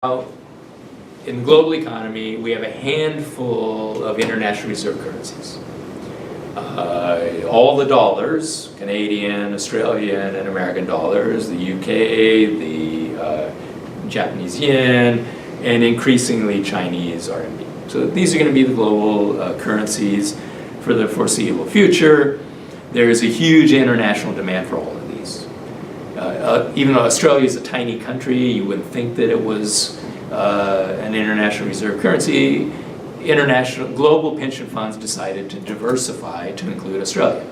In the global economy, we have a handful of international reserve currencies. All the dollars, Canadian, Australian, and American dollars, the UK, the Japanese yen, and increasingly Chinese RMB. So these are going to be the global currencies for the foreseeable future. There is a huge international demand for all of these. Even though Australia is a tiny country, you wouldn't think that it was an international reserve currency. Global pension funds decided to diversify to include Australia.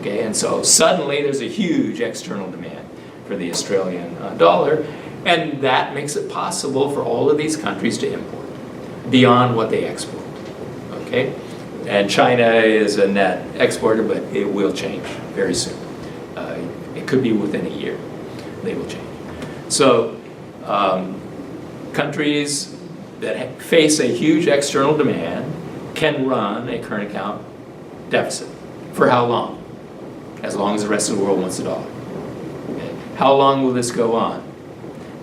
Okay, and so suddenly there's a huge external demand for the Australian dollar, and that makes it possible for all of these countries to import beyond what they export. Okay, and China is a net exporter, but it will change very soon. It could be within a year they will change. So countries that face a huge external demand can run a current account deficit. For how long? As long as the rest of the world wants the dollar. Okay. How long will this go on?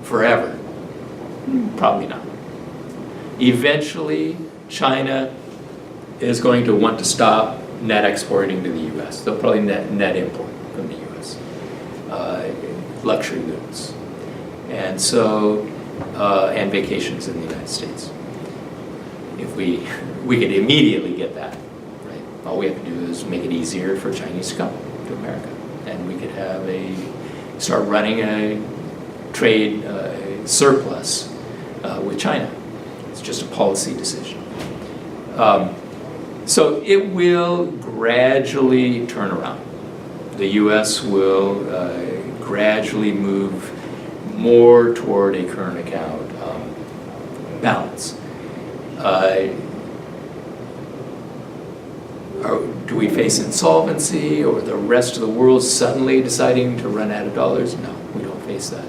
Forever? Probably not. Eventually, China is going to want to stop net exporting to the U.S. They'll probably net import from the U.S. Luxury goods. And so, and vacations in the United States. If we could immediately get that, right? All we have to do is make it easier for Chinese to come to America, and we could have start running a trade surplus with China. It's just a policy decision. So it will gradually turn around. The U.S. will gradually move more toward a current account balance. Do we face insolvency or the rest of the world suddenly deciding to run out of dollars? No, we don't face that.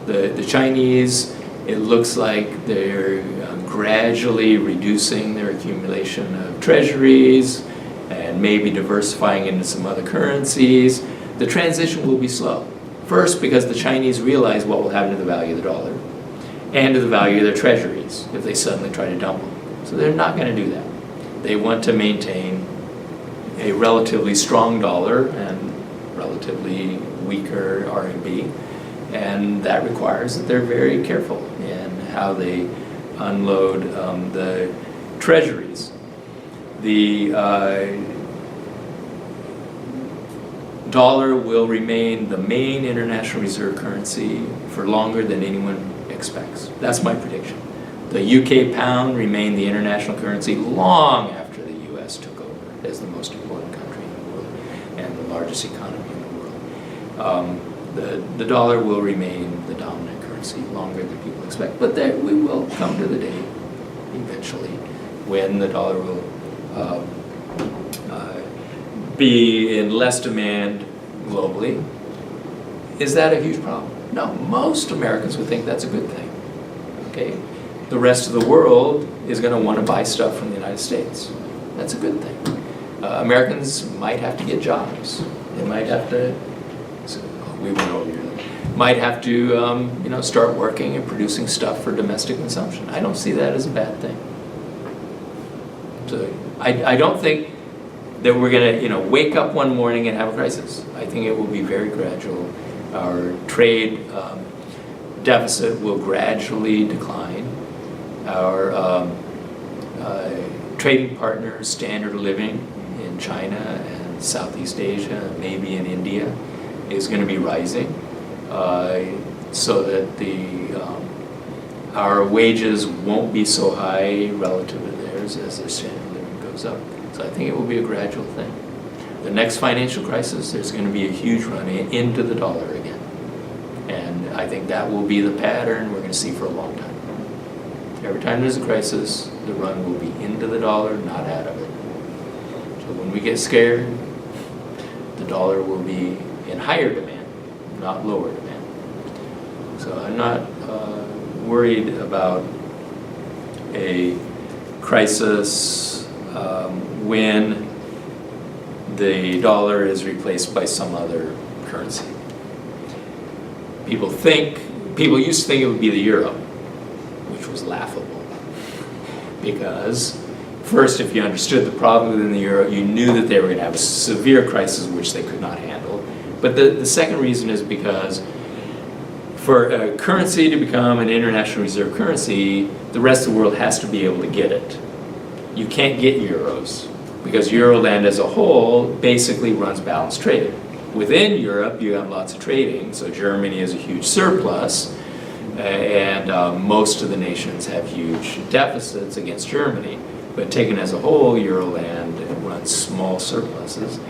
The Chinese, it looks like they're gradually reducing their accumulation of treasuries and maybe diversifying into some other currencies. The transition will be slow. First, because the Chinese realize what will happen to the value of the dollar and to the value of their treasuries if they suddenly try to dump them. So they're not going to do that. They want to maintain a relatively strong dollar and relatively weaker RMB, and that requires that they're very careful in how they unload the treasuries. The dollar will remain the main international reserve currency for longer than anyone expects. That's my prediction. The UK pound remained the international currency long after the US took over as the most important country in the world and the largest economy in the world. The dollar will remain the dominant currency longer than people expect, but we will come to the day eventually when the dollar will be in less demand globally. Is that a huge problem? No, most Americans would think that's a good thing. Okay, the rest of the world is going to want to buy stuff from the United States. That's a good thing. Americans might have to get jobs. They might have to. We went over here. Might have to, start working and producing stuff for domestic consumption. I don't see that as a bad thing. So I don't think that we're going to, wake up one morning and have a crisis. I think it will be very gradual. Our trade deficit will gradually decline. Our trading partners' standard of living in China and Southeast Asia, maybe in India, is going to be rising, so that our wages won't be so high relative to theirs as their standard of living goes up. So I think it will be a gradual thing. The next financial crisis, there's going to be a huge run into the dollar again. And I think that will be the pattern we're going to see for a long time. Every time there's a crisis, the run will be into the dollar, not out of it. So when we get scared, the dollar will be in higher demand, not lower demand. So I'm not worried about a crisis when the dollar is replaced by some other currency. People used to think it would be the euro. which was laughable. Because first, if you understood the problem within the euro, you knew that they were going to have a severe crisis which they could not handle. But the second reason is because for a currency to become an international reserve currency, the rest of the world has to be able to get it. You can't get euros because Euroland as a whole basically runs balanced trade. Within Europe, you have lots of trading, so Germany has a huge surplus, and most of the nations have huge deficits against Germany. But taken as a whole, Euroland runs small surpluses.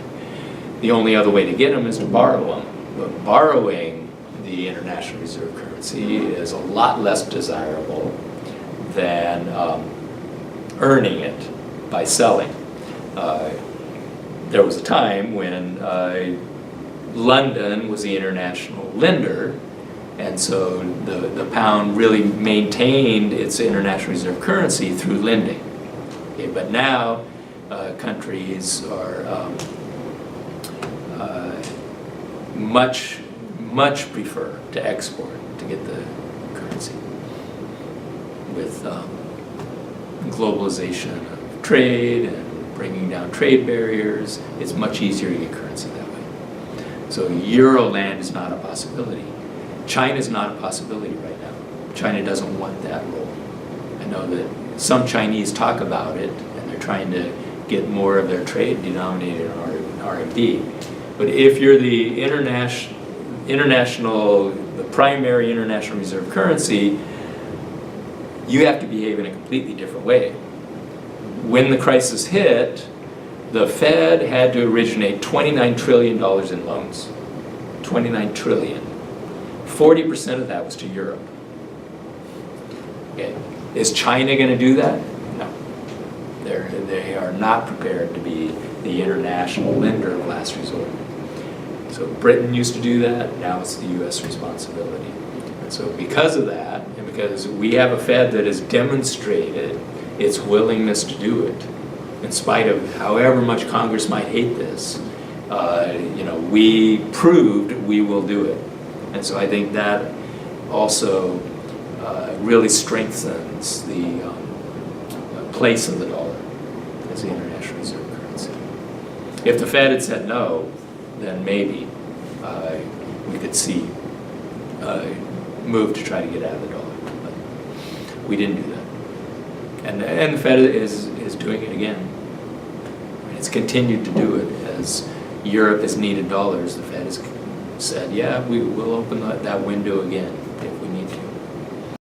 The only other way to get them is to borrow them. But borrowing the international reserve currency is a lot less desirable than earning it by selling. There was a time when London was the international lender, and so the pound really maintained its international reserve currency through lending. Okay, but now countries are much prefer to export to get the currency. With globalization of trade and bringing down trade barriers, it's much easier to get currency that way. So Euroland is not a possibility. China is not a possibility right now. China doesn't want that role. I know that some Chinese talk about it, and they're trying to get more of their trade denominated in RMB. But if you're the the primary international reserve currency, you have to behave in a completely different way. When the crisis hit, the Fed had to originate $29 trillion in loans. 29 trillion. 40% of that was to Europe. Okay. Is China going to do that? No. They are not prepared to be the international lender of last resort. So Britain used to do that, now it's the US responsibility. And so because of that, and because we have a Fed that has demonstrated its willingness to do it, in spite of however much Congress might hate this, we proved we will do it. And so I think that also really strengthens the place of the dollar as the international reserve currency. If the Fed had said no, then maybe we could see move to try to get out of the dollar. But we didn't do that. And the Fed is doing it again. It's continued to do it as Europe has needed dollars. The Fed has said, yeah, we will open that window again.